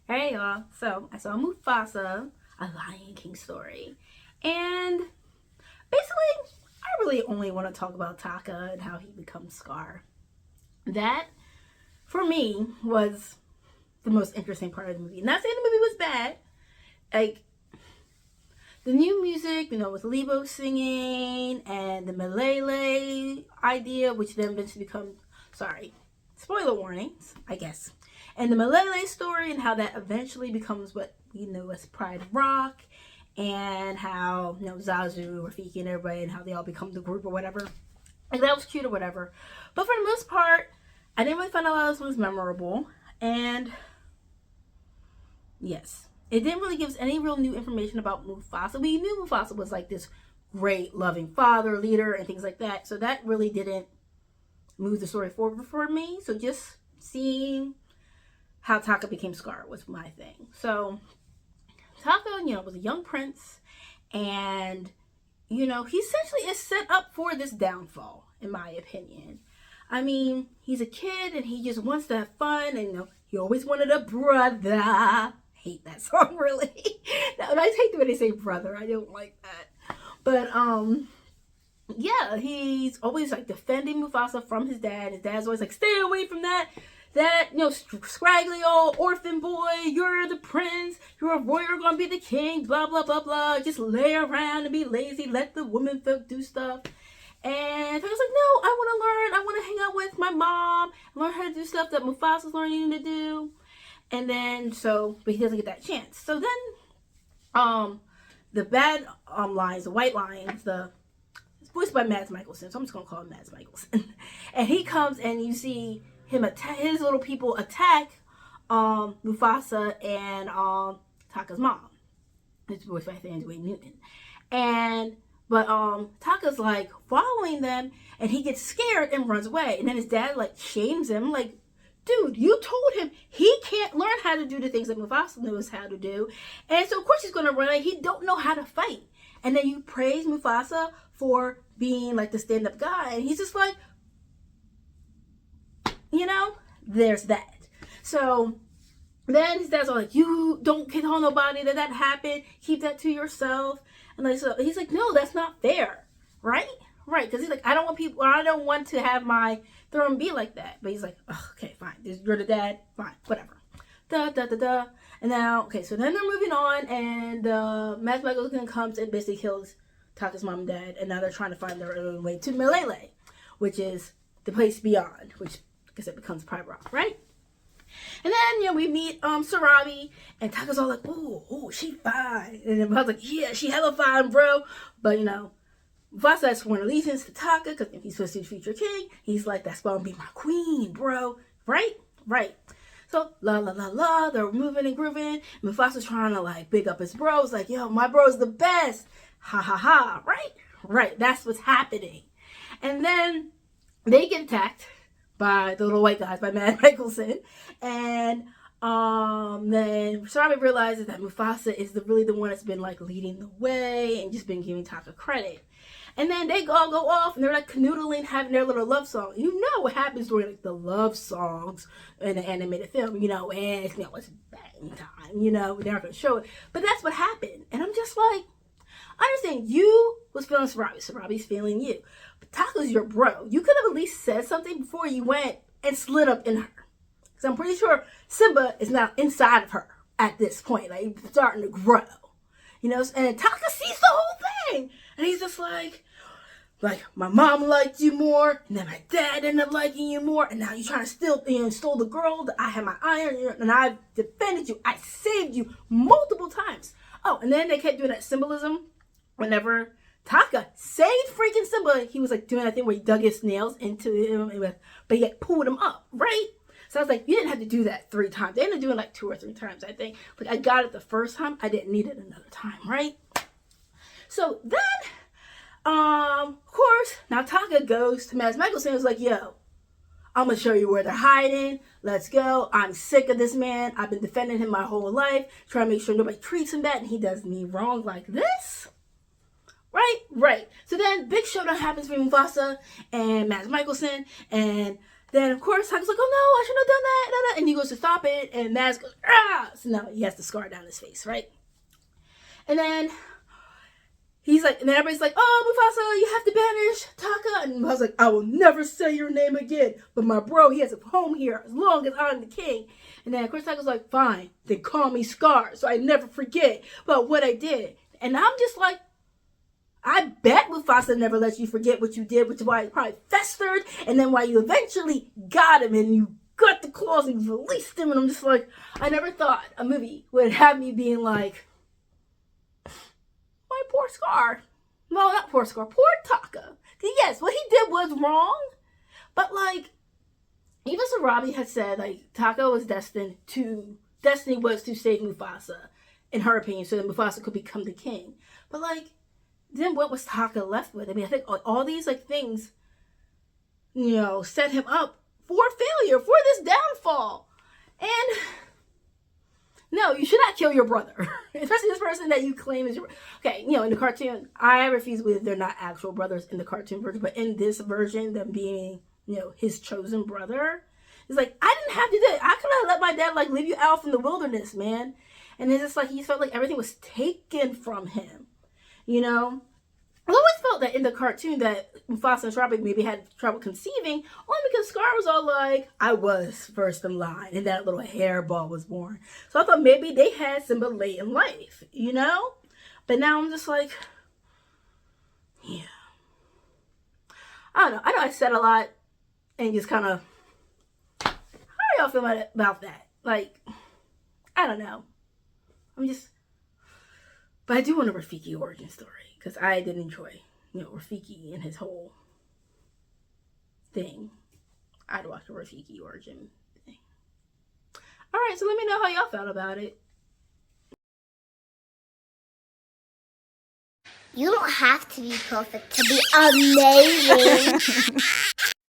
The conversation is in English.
Hey y'all, so I saw Mufasa, a Lion King story, and basically, I really only want to talk about Taka and how he becomes Scar. That, for me, was the most interesting part of the movie. Not saying the movie was bad, like the new music, with Lebo singing and the Malele idea, which then eventually becomes, sorry, spoiler warnings, I guess. And the Malele story and how that eventually becomes what we know as Pride Rock, and how, Zazu, Rafiki, and everybody, and how they all become the group or whatever. Like, that was cute or whatever. But for the most part, I didn't really find a lot of songs memorable. And yes, it didn't really give us any real new information about Mufasa. We knew Mufasa was like this great, loving father, leader, and things like that. So that really didn't move the story forward for me. So just seeing how Taka became Scar was my thing. So Taka, was a young prince, and he essentially is set up for this downfall, in my opinion. I mean, he's a kid and he just wants to have fun, and he always wanted a brother. Hate that song, really. No, I just hate the way they say brother. I don't like that. But yeah, he's always like defending Mufasa from his dad. His dad's always like, stay away from that scraggly old orphan boy. You're the prince. You're gonna be the king. Blah blah blah blah. Just lay around and be lazy. Let the women folk do stuff. And I was like, no, I want to learn. I want to hang out with my mom, learn how to do stuff that Mufasa's learning to do. And then but he doesn't get that chance. So then, the bad lions, the white lions, it's voiced by Mads Mikkelsen, so I'm just gonna call him Mads Mikkelsen. And he comes and you see him attack his little people attack Mufasa and Taka's mom. It's voiced by Dwayne Newton. But Taka's like following them, and he gets scared and runs away. And then his dad like shames him, like, dude, you told him he can't learn how to do the things that Mufasa knows how to do. And so of course he's gonna run, like, he don't know how to fight. And then you praise Mufasa for being like the stand-up guy, and he's just like, there's that. So then his dad's all like, you don't tell nobody that happened. Keep that to yourself. And like, so he's like, no, that's not fair. Right? Right. Because he's like, I don't want to have my throne be like that. But he's like, oh, okay, fine. You're the dad. Fine. Whatever. Da, da, da, da. And now, okay, so then they're moving on, and Mads Mikkelsen comes and basically kills Taka's mom and dad. And now they're trying to find their own way to Malele, which is the place beyond, which I guess it becomes Pride Rock, right? And then, we meet Sarabi, and Taka's all like, oh, she fine. And then I was like, yeah, she hella fine, bro. But, Mufasa has sworn allegiance to Taka, because if he's supposed to be the future king, he's like, that's gonna be my queen, bro. Right? Right. So, la la la la, they're moving and grooving. Mufasa's trying to, like, big up his bros, like, yo, my bro's the best. Ha ha ha. Right? Right. That's what's happening. And then they get attacked by the little white guys, by Mads Mikkelsen. And then Sarabi realizes that Mufasa is really the one that's been like leading the way and just been giving Taka credit. And then they all go off and they're like canoodling, having their little love song. You know what happens during like the love songs in the animated film, and it's bang time, they're not gonna show it. But that's what happened. And I'm just like, I understand you was feeling Sarabi. Sarabi's feeling you. But Taka's your bro. You could have at least said something before you went and slid up in her. Because I'm pretty sure Simba is now inside of her at this point. Like, starting to grow. And Taka sees the whole thing. And he's just like, my mom liked you more. And then my dad ended up liking you more. And now you're trying to stole the girl that I had my eye on you. And I defended you. I saved you multiple times. Oh, and then they kept doing that symbolism. Whenever Taka saved freaking Simba, he was like doing that thing where he dug his nails into him, but he pulled him up, right? So I was like, you didn't have to do that 3 times. They ended up doing like 2 or 3 times, I think. Like, I got it the first time. I didn't need it another time, right? So then, of course, now Taka goes to Mads Mikkelsen and was like, yo, I'm going to show you where they're hiding. Let's go. I'm sick of this man. I've been defending him my whole life, trying to make sure nobody treats him bad, and he does me wrong like this. Right. So then big showdown happens between Mufasa and Mads Mikkelsen, and Then, of course, Taka's like, oh no, I shouldn't have done that. And he goes to stop it, and Maz goes, ah! So now he has the scar down his face, right? And then he's like, and then everybody's like, oh, Mufasa, you have to banish Taka. And I was like, I will never say your name again. But my bro, he has a home here as long as I'm the king. And then, of course, Taka's like, fine, then call me Scar, so I never forget about what I did. And I'm just like, I bet Mufasa never lets you forget what you did, which is why it probably festered, and then why you eventually got him, and you got the claws and you released him. And I'm just like, I never thought a movie would have me being like, my poor Scar. No, not poor Scar, poor Taka. Yes, what he did was wrong, but like, even Sarabi had said, like, Taka was destiny was to save Mufasa, in her opinion, so that Mufasa could become the king. But like, then what was Taka left with? I mean, I think all these like things, set him up for failure, for this downfall. And no, you should not kill your brother, especially this person that you claim is your. Okay, in the cartoon, I refuse to believe they're not actual brothers in the cartoon version, but in this version, them being his chosen brother, it's like, I didn't have to do it. I could have let my dad like leave you out in the wilderness, man. And it's just like he felt like everything was taken from him. I always felt that in the cartoon that Mufasa and Sarabi maybe had trouble conceiving, only because Scar was all like, I was first in line, and that little hairball was born. So I thought maybe they had Simba late in life, But now I'm just like, yeah. I don't know. I know I said a lot, and just kind of, how do y'all feel about that? Like, I don't know. But I do want a Rafiki origin story, because I did enjoy, Rafiki and his whole thing. I'd watch a Rafiki origin thing. Alright, so let me know how y'all felt about it. You don't have to be perfect to be amazing.